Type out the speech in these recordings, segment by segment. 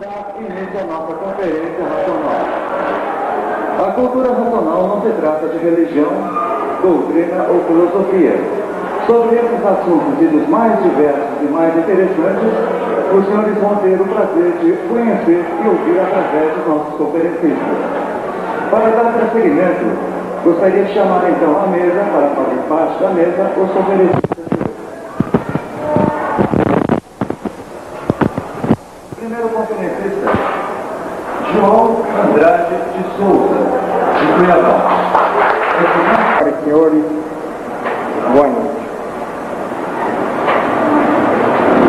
dar início à nossa conferência racional. A cultura racional não se trata de religião, doutrina ou filosofia. Sobre esses assuntos e dos mais diversos e mais interessantes, os senhores vão ter o prazer de conhecer e ouvir através dos nossos conferencistas. Para dar prosseguimento, gostaria de chamar então à mesa, para fazer parte da mesa, os conferencistas. Primeiro conferencista, João Andrade de Souza, de Cuiabá. Senhores, boa noite.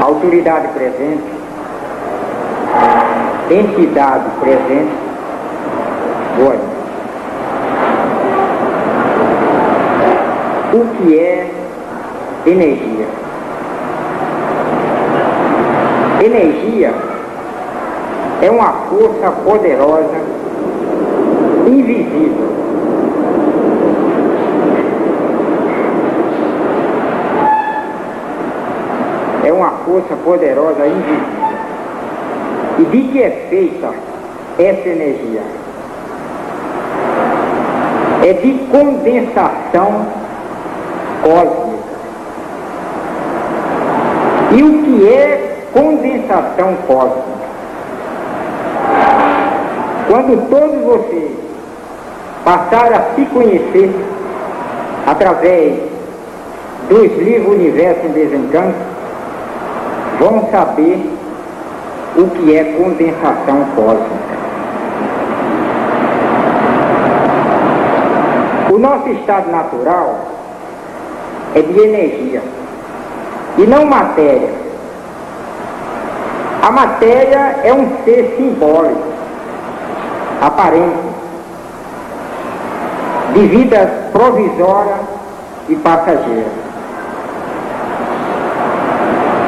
Autoridade presente, entidade presente, boa noite. O que é energia? Energia é uma força poderosa, invisível. É uma força poderosa, invisível. E de que é feita essa energia? É de condensação cósmica. E o que é condensação cósmica? Quando todos vocês passarem a se conhecer através dos livros Universo em Desencanto, vão saber o que é condensação cósmica. O nosso estado natural é de energia e não matéria. A matéria é um ser simbólico, aparente, de vida provisória e passageira.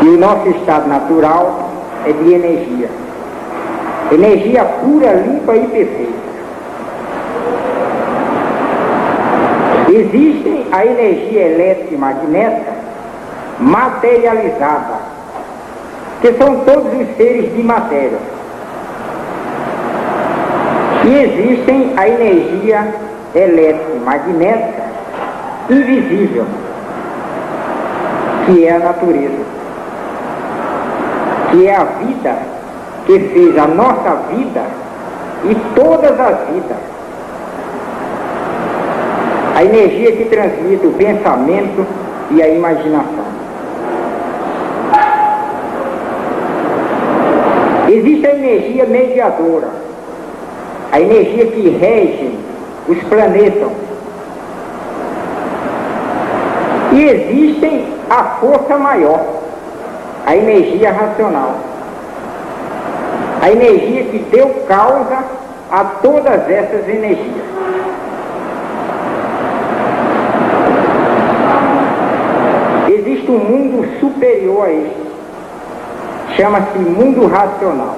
E o nosso estado natural é de energia. Energia pura, limpa e perfeita. Existe a energia elétrica e magnética materializada, que são todos os seres de matéria. E existem a energia elétrica e magnética invisível, que é a natureza, que é a vida que fez a nossa vida e todas as vidas. A energia que transmite o pensamento e a imaginação. Existe a energia mediadora, a energia que rege os planetas. E existe a força maior, a energia racional, a energia que deu causa a todas essas energias. Existe um mundo superior a este, chama-se mundo racional.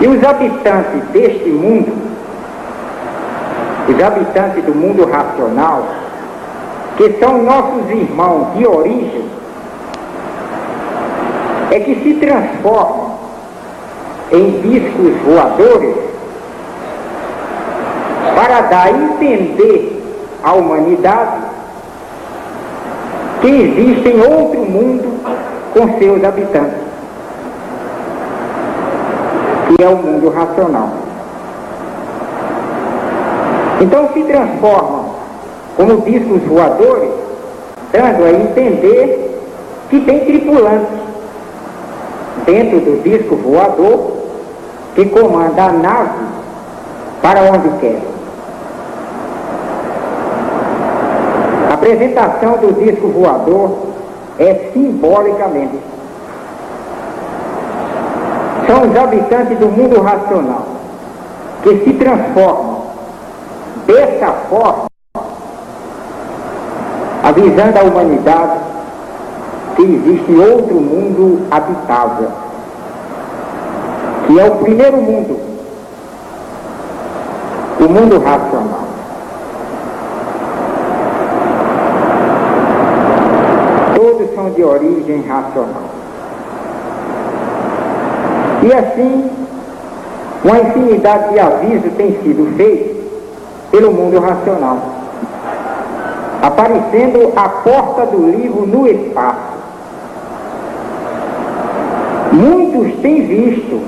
E os habitantes deste mundo, os habitantes do mundo racional, que são nossos irmãos de origem, é que se transformam em discos voadores para dar a entender à humanidade que existe outro mundo com seus habitantes, que é o mundo racional. Então se transformam como discos voadores, dando a entender que tem tripulantes dentro do disco voador que comanda a nave para onde quer. A apresentação do disco voador é simbolicamente. São os habitantes do mundo racional que se transformam dessa forma, avisando à humanidade que existe outro mundo habitável, que é o primeiro mundo, o mundo racional. Todos são de origem racional. E assim, uma infinidade de avisos tem sido feito pelo mundo racional, aparecendo a porta do livro no espaço. Muitos têm visto,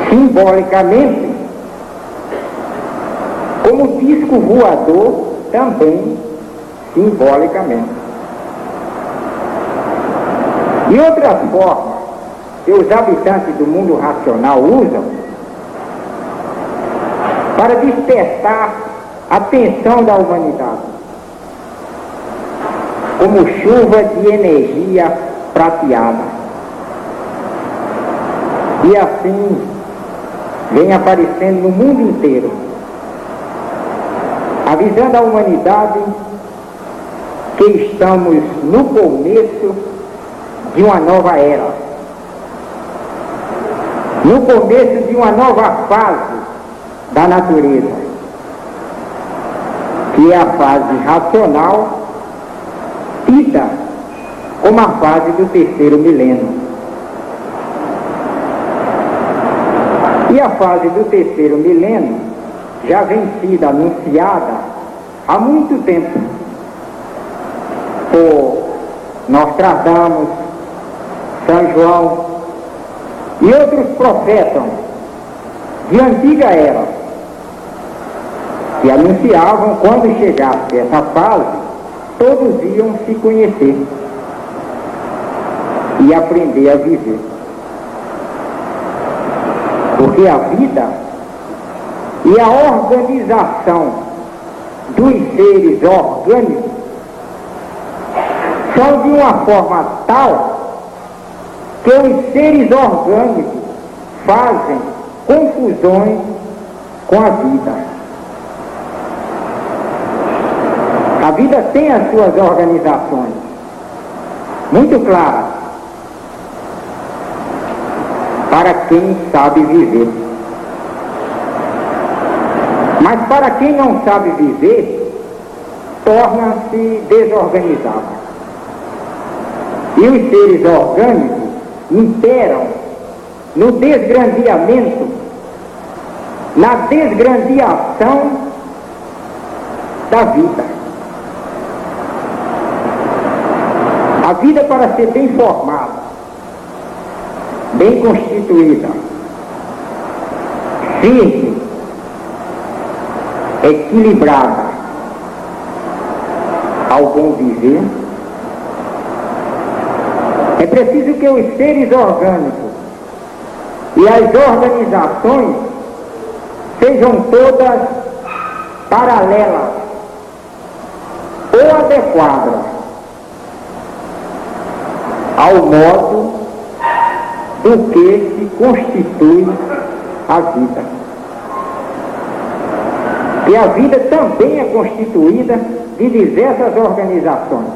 simbolicamente, como disco voador também simbolicamente. E outras formas que os habitantes do mundo racional usam para despertar a atenção da humanidade, como chuva de energia prateada. E assim vem aparecendo no mundo inteiro, avisando a humanidade que estamos no começo de uma nova era, no começo de uma nova fase da natureza, que é a fase racional, tida como a fase do terceiro milênio. E a fase do terceiro milênio já vem sido anunciada há muito tempo por Nostradamus, São João e outros profetas de antiga era, que anunciavam quando chegasse essa fase, todos iam se conhecer e aprender a viver. Porque a vida e a organização dos seres orgânicos são de uma forma tal que os seres orgânicos fazem confusões com a vida. A vida tem as suas organizações muito claras para quem sabe viver. Mas para quem não sabe viver, torna-se desorganizado. E os seres orgânicos imperam no desgrandeamento, na desgrandeação da vida. A vida, para ser bem formada, bem constituída, firme, equilibrada ao bom viver, é preciso que os seres orgânicos e as organizações sejam todas paralelas ou adequadas ao modo do que se constitui a vida. E a vida também é constituída de diversas organizações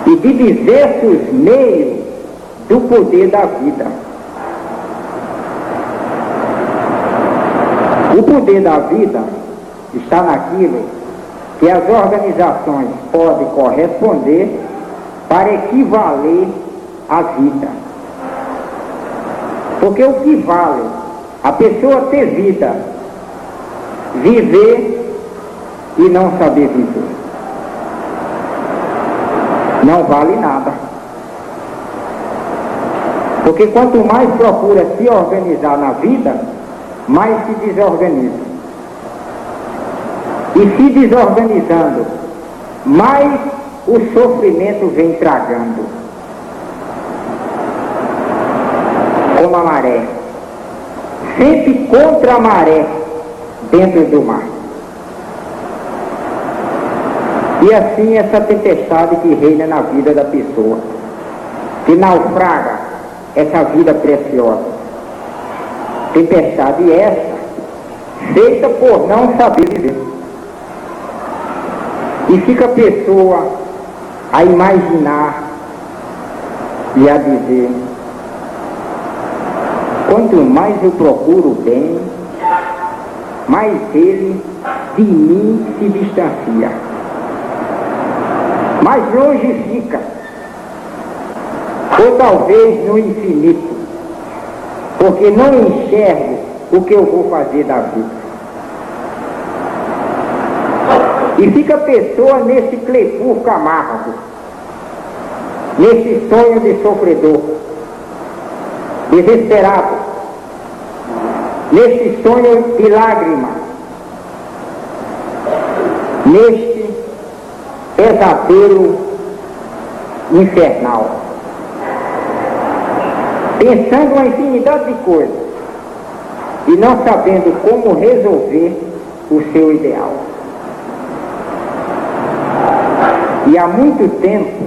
e de diversos meios do poder da vida. O poder da vida está naquilo que as organizações podem corresponder para equivaler à vida. Porque o que vale a pessoa ter vida, viver e não saber viver, não vale nada. Porque quanto mais procura se organizar na vida, mais se desorganiza. E se desorganizando, mais o sofrimento vem tragando, como a maré, sempre contra a maré dentro do mar. E assim essa tempestade que reina na vida da pessoa, que naufraga essa vida preciosa. Tempestade essa, feita por não saber viver. E fica a pessoa a imaginar e a dizer: quanto mais eu procuro o bem, mais ele de mim se distancia, mais longe fica. ou talvez no infinito, porque não enxergo o que eu vou fazer da vida. E fica a pessoa nesse clepurco amargo, nesse sonho de sofredor, desesperado, neste sonho de lágrima, neste pesadelo infernal, pensando uma infinidade de coisas e não sabendo como resolver o seu ideal. E há muito tempo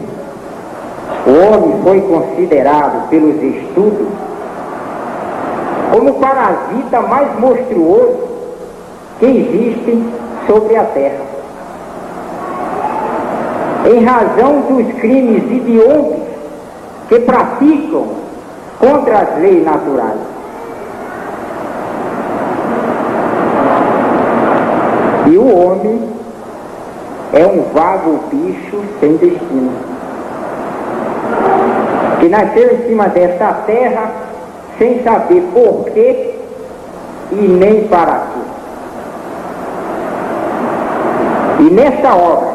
o homem foi considerado pelos estudos como o parasita mais monstruoso que existe sobre a Terra, em razão dos crimes hediondos que praticam contra as leis naturais. E o homem é um vago bicho sem destino, que nasceu em cima desta terra sem saber por quê e nem para quê. E nesta obra,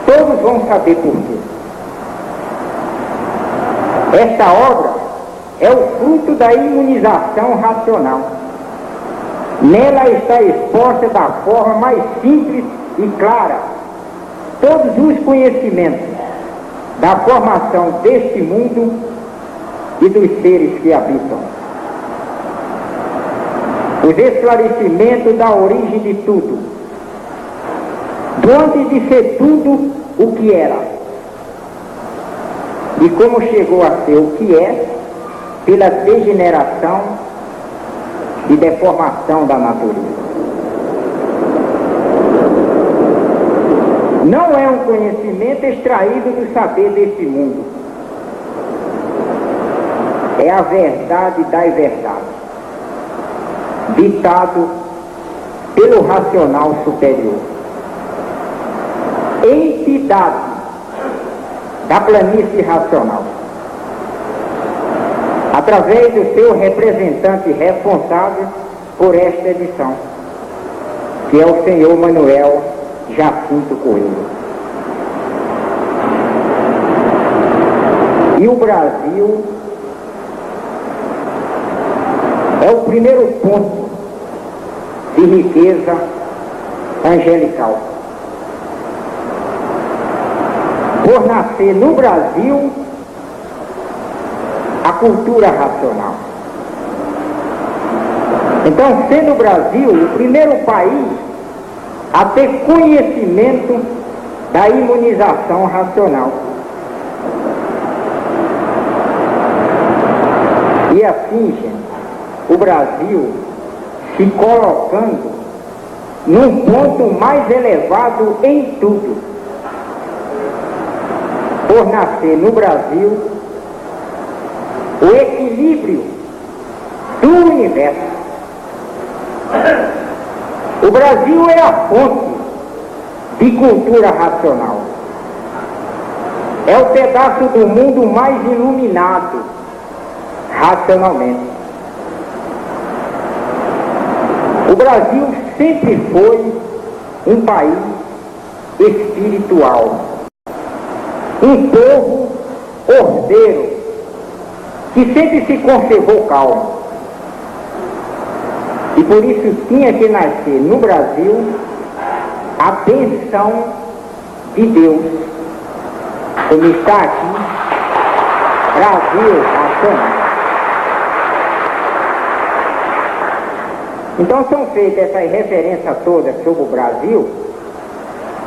todos vão saber por quê. Esta obra é o fruto da imunização racional. Nela está exposta da forma mais simples e clara todos os conhecimentos da formação deste mundo e dos seres que habitam. Os esclarecimentos da origem de tudo, do antes de ser tudo o que era, e como chegou a ser o que é, pela degeneração e deformação da natureza. Não é um conhecimento extraído do saber desse mundo. É a verdade das verdades, ditado pelo racional superior. Entidade da planície racional, através do seu representante responsável por esta edição, que é o senhor Manuel Jacinto Coelho. E o Brasil é o primeiro ponto de riqueza angelical. Por nascer no Brasil a cultura racional. Então, sendo o Brasil o primeiro país a ter conhecimento da imunização racional. E assim, gente, o Brasil se colocando num ponto mais elevado em tudo, por nascer no Brasil o equilíbrio do universo. O Brasil é a fonte de cultura racional. É o pedaço do mundo mais iluminado racionalmente. O Brasil sempre foi um país espiritual, um povo ordeiro, que sempre se conservou calmo. E por isso tinha que nascer no Brasil a bênção de Deus, como está aqui, Brasil racional. Então são feitas essas referências todas sobre o Brasil,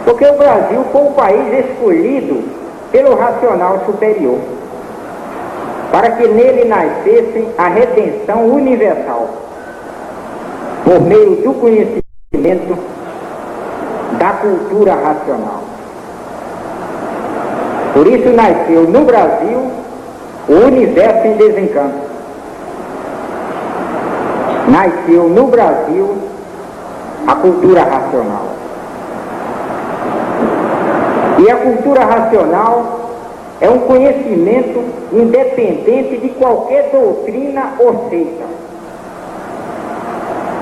porque o Brasil foi o país escolhido pelo racional superior, para que nele nascesse a redenção universal, por meio do conhecimento da cultura racional. Por isso nasceu no Brasil o universo em desencanto. Nasceu no Brasil a cultura racional. E a cultura racional é um conhecimento independente de qualquer doutrina ou seita.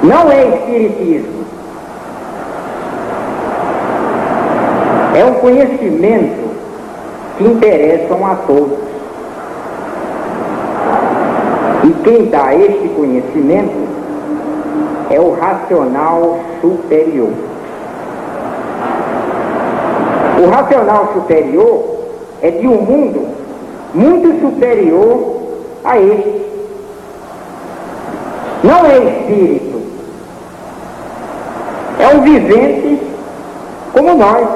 Não é espiritismo. É um conhecimento que interessa a todos. E quem dá este conhecimento é o racional superior. O racional superior é de um mundo muito superior a este. Não é espírito. É um vivente como nós,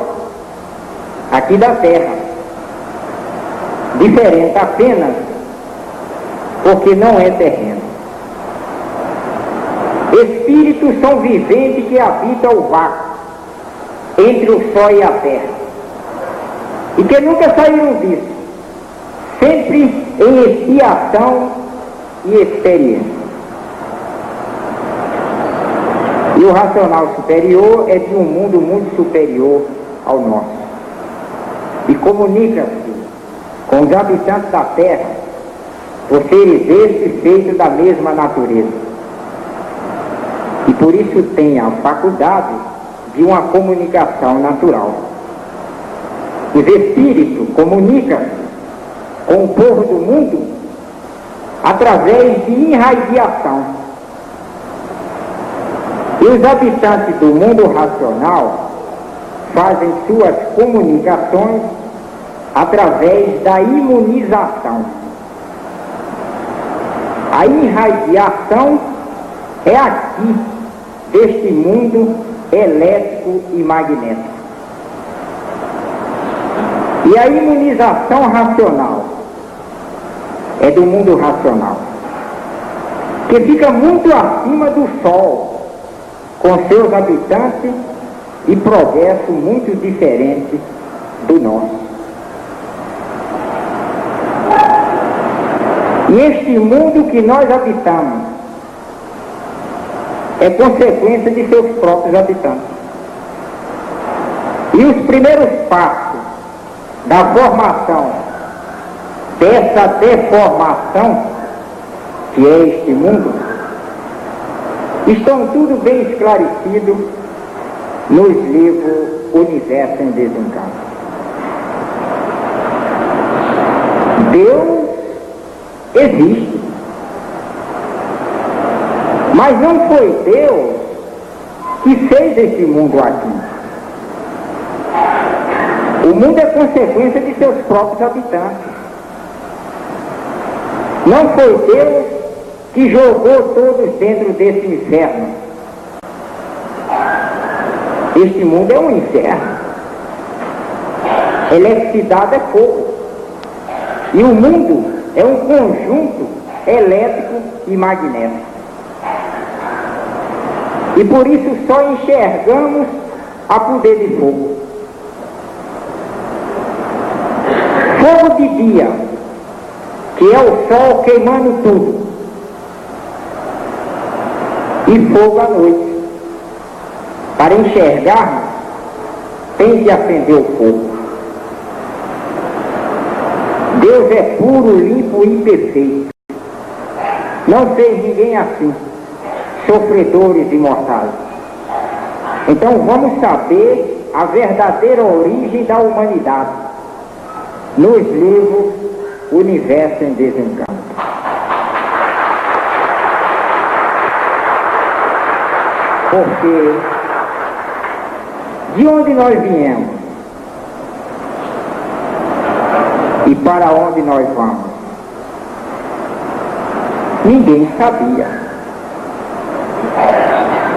aqui da Terra. Diferente apenas porque não é terreno. Espíritos são viventes que habitam o vácuo entre o Sol e a Terra. E que nunca saíram disso, sempre em expiação e experiência. E o racional superior é de um mundo muito superior ao nosso. E comunica-se com os habitantes da Terra por seres estes feitos da mesma natureza. E por isso tem a faculdade de uma comunicação natural. Os espíritos comunicam-se com o povo do mundo através de irradiação. E os habitantes do mundo racional fazem suas comunicações através da imunização. A irradiação é aqui, deste mundo elétrico e magnético. E a imunização racional é do mundo racional, que fica muito acima do Sol, com seus habitantes e progresso muito diferente do nosso. E este mundo que nós habitamos é consequência de seus próprios habitantes. E os primeiros passos da formação dessa deformação, que é este mundo, estão tudo bem esclarecidos nos livros Universo em Desencanto. Deus existe, mas não foi Deus que fez esse mundo aqui. O mundo é consequência de seus próprios habitantes. Não foi Deus que jogou todos dentro desse inferno. Este mundo é um inferno. Eletricidade é fogo. E o mundo é um conjunto elétrico e magnético. E por isso só enxergamos a poder de fogo. Fogo de dia, que é o sol queimando tudo. E fogo à noite. Para enxergarmos, tem que acender o fogo. Deus é puro, limpo e perfeito. Não fez ninguém assim, sofredores imortais. Então vamos saber a verdadeira origem da humanidade nos livros Universo em Desencanto. Porque de onde nós viemos e para onde nós vamos, ninguém sabia.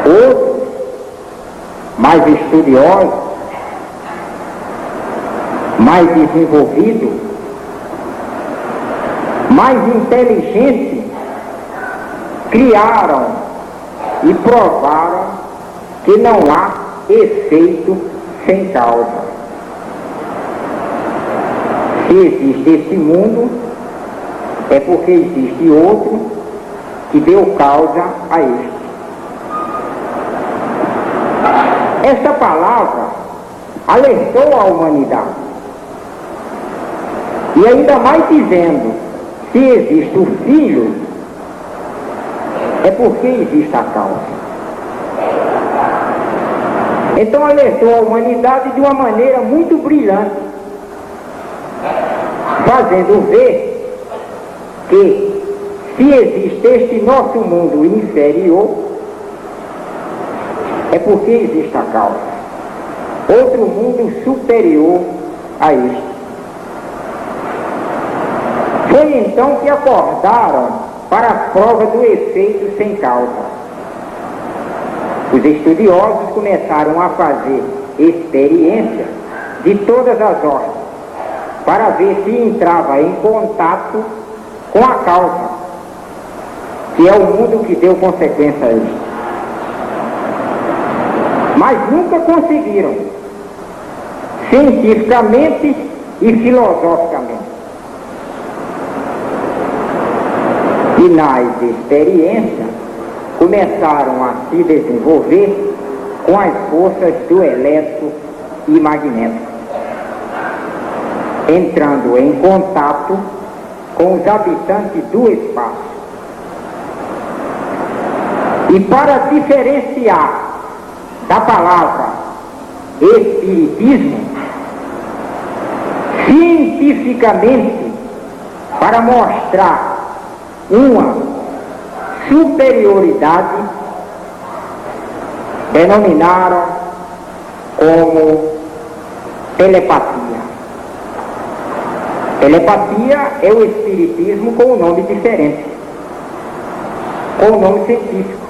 Outros, mais estudiosos, mais desenvolvidos, mais inteligentes, criaram e provaram que não há efeito sem causa. Se existe esse mundo, é porque existe outro que deu causa a este. Esta palavra alertou a humanidade. E E ainda mais dizendo, se existe o Filho, é porque existe a causa. Então alertou a humanidade de uma maneira muito brilhante, fazendo ver que se existe este nosso mundo inferior, é porque existe a causa. Outro mundo superior a este. Foi então que acordaram para a prova do efeito sem causa. Os estudiosos começaram a fazer experiência de todas as ordens, para ver se entrava em contato com a causa, que é o mundo que deu consequência a isto. Mas nunca conseguiram, cientificamente e filosoficamente. E nas experiências começaram a se desenvolver com as forças do elétrico e magnético, entrando em contato com os habitantes do espaço. E para diferenciar da palavra espiritismo, cientificamente, para mostrar uma superioridade, denominaram como telepatia. Telepatia é o espiritismo com um nome diferente, com um nome científico.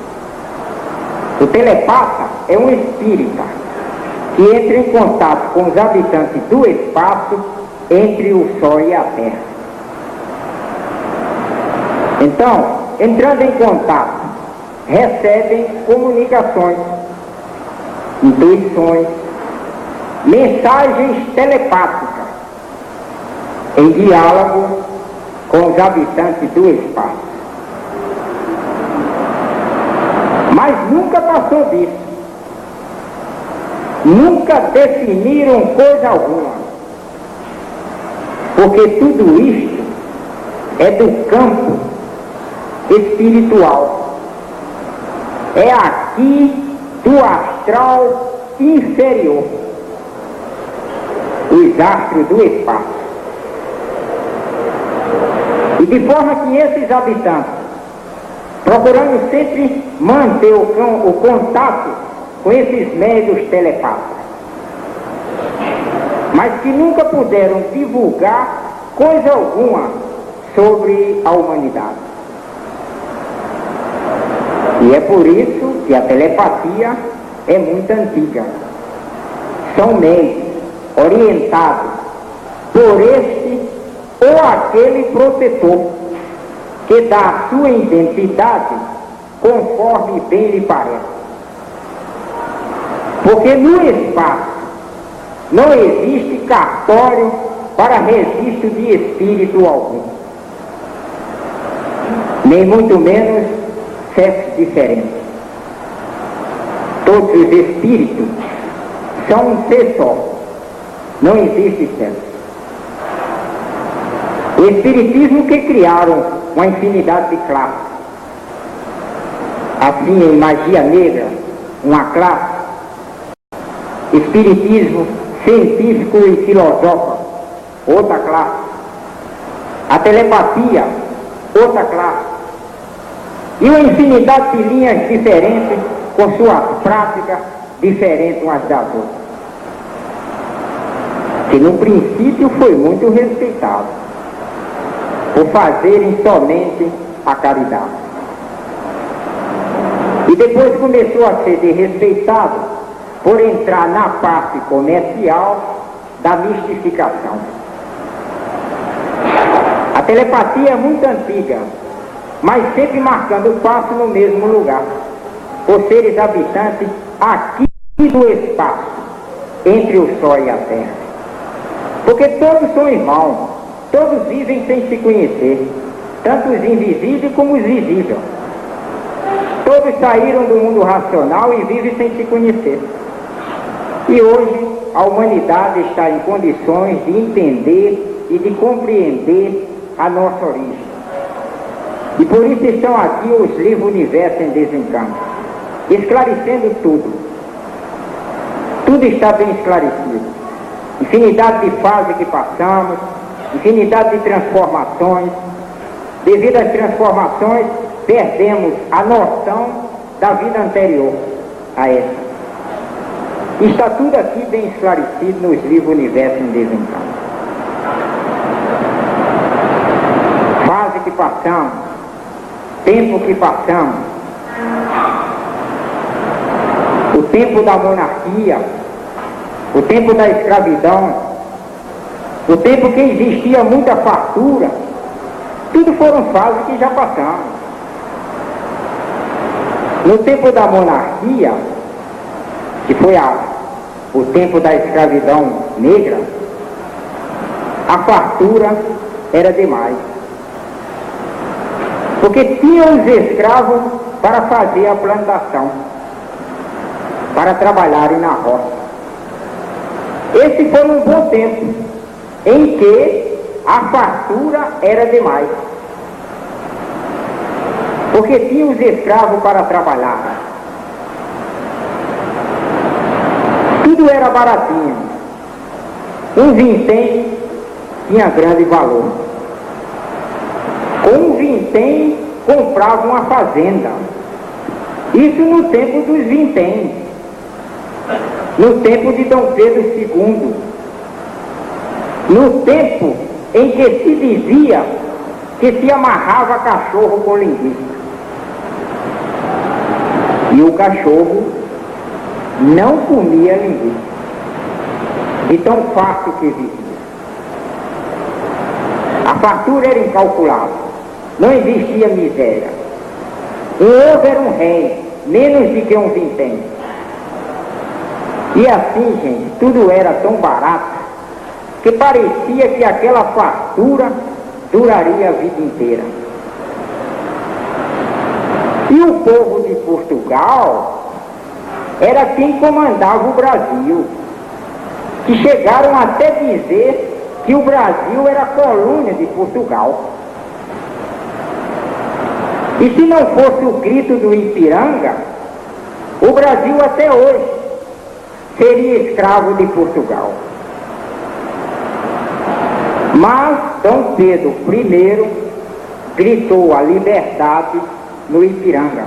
O telepata é um espírita que entra em contato com os habitantes do espaço entre o Sol e a Terra. Então, entrando em contato, recebem comunicações, intuições, mensagens telepáticas, em diálogo com os habitantes do espaço. Mas nunca passou disso. Nunca definiram coisa alguma. Porque tudo isto é do campo espiritual. É aqui do astral inferior. Os astros do espaço. E de forma que esses habitantes, procurando sempre manter o contato com esses médios telepáticos, mas que nunca puderam divulgar coisa alguma sobre a humanidade. E é por isso que a telepatia é muito antiga. São meios orientados por este ou aquele protetor, que dá a sua identidade conforme bem lhe parece. Porque no espaço não existe cartório para registro de espírito algum, nem muito menos sexo diferente. Todos os espíritos são um ser só, não existe sexo. O espiritismo que criaram uma infinidade de classes, assim em magia negra, uma classe, espiritismo científico e filosófico, outra classe, a telepatia, outra classe, e uma infinidade de linhas diferentes, com suas práticas diferentes umas das outras, que no princípio foi muito respeitado, por fazerem somente a caridade. E depois começou a ser desrespeitado por entrar na parte comercial da mistificação. A telepatia é muito antiga, mas sempre marcando o passo no mesmo lugar, por seres habitantes aqui do espaço, entre o Sol e a Terra. Porque todos são irmãos, todos vivem sem se conhecer, tanto os invisíveis como os visíveis. Todos saíram do mundo racional e vivem sem se conhecer. E hoje a humanidade está em condições de entender e de compreender a nossa origem. E por isso estão aqui os livros Universo em Desencanto, esclarecendo tudo. Tudo está bem esclarecido. Infinidade de fases que passamos, infinidade de transformações. Devido às transformações, perdemos a noção da vida anterior a essa. Está tudo aqui bem esclarecido nos livros Universo em Desencanto. Fase que passamos, tempo que passamos, o tempo da monarquia, o tempo da escravidão, o tempo que existia muita fartura, tudo foram fases que já passamos. No tempo da monarquia, que foi o tempo da escravidão negra, a fartura era demais. Porque tinha os escravos para fazer a plantação, para trabalharem na roça. Esse foi um bom tempo em que a fartura era demais. Porque tinha os escravos para trabalhar. Tudo era baratinho. Um vintém tinha grande valor. Com um vintém comprava uma fazenda. Isso no tempo dos vinténs. No tempo de Dom Pedro II. No tempo em que se dizia que se amarrava cachorro com linguiça. E o cachorro não comia linguiça, de tão fácil que existia. A fartura era incalculável, não existia miséria. Um ovo era um rei, menos do que um vintém. E assim, gente, tudo era tão barato que parecia que aquela fartura duraria a vida inteira. E o povo de Portugal era quem comandava o Brasil, que chegaram até dizer que o Brasil era colônia de Portugal. E se não fosse o grito do Ipiranga, o Brasil até hoje seria escravo de Portugal. Mas Dom Pedro I gritou a liberdade no Ipiranga.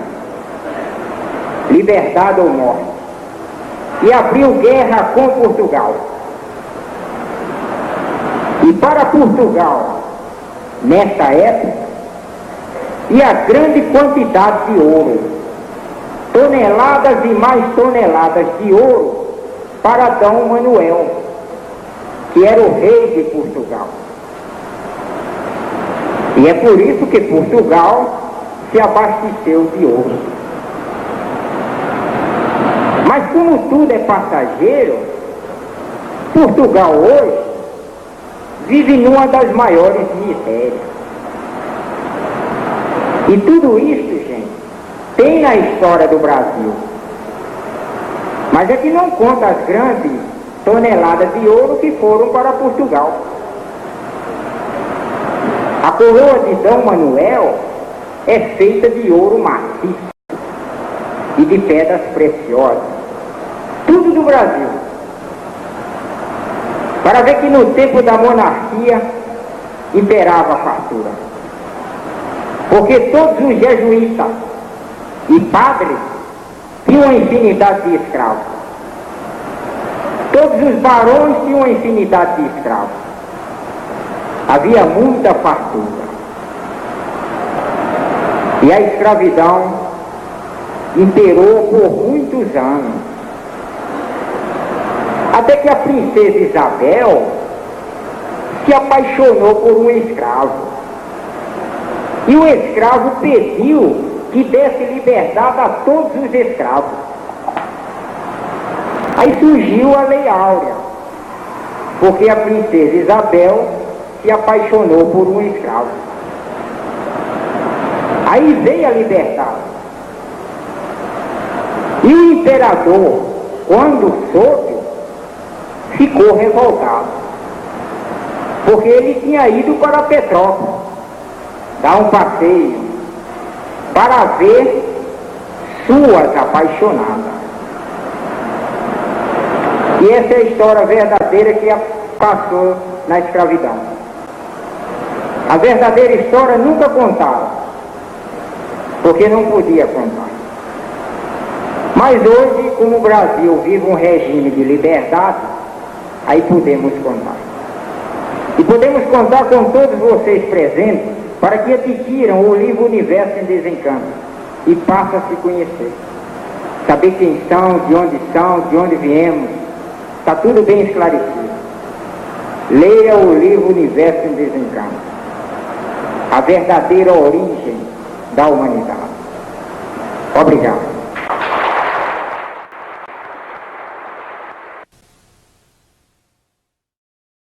Liberdade ou morte. E abriu guerra com Portugal. E para Portugal, nesta época, e a grande quantidade de ouro, toneladas e mais toneladas de ouro para Dom Manuel, que era o rei de Portugal. E é por isso que Portugal se abasteceu de ouro. Mas como tudo é passageiro, Portugal hoje vive numa das maiores misérias. E tudo isso, gente, tem na história do Brasil. Mas é que não conta as grandes toneladas de ouro que foram para Portugal. A coroa de Dom Manuel é feita de ouro maciço e de pedras preciosas. Tudo do Brasil. Para ver que no tempo da monarquia imperava a fartura. Porque todos os jesuítas e padres tinham uma infinidade de escravos. Todos os barões tinham uma infinidade de escravos. Havia muita fartura. E a escravidão imperou por muitos anos. Até que a princesa Isabel se apaixonou por um escravo. E o escravo pediu que desse liberdade a todos os escravos. Aí surgiu a Lei Áurea, porque a princesa Isabel se apaixonou por um escravo. Aí veio a liberdade. E o imperador, quando soube, ficou revoltado. porque ele tinha ido para Petrópolis, dar um passeio, para ver suas apaixonadas. E essa é a história verdadeira que passou na escravidão. A verdadeira história nunca contava, porque não podia contar. Mas hoje, como o Brasil vive um regime de liberdade, aí podemos contar. E podemos contar com todos vocês presentes para que adquiram o livro Universo em Desencanto e passem a se conhecer. Saber quem são, de onde viemos, está tudo bem esclarecido. Leia o livro Universo em Desencanto, a verdadeira origem da humanidade. Obrigado.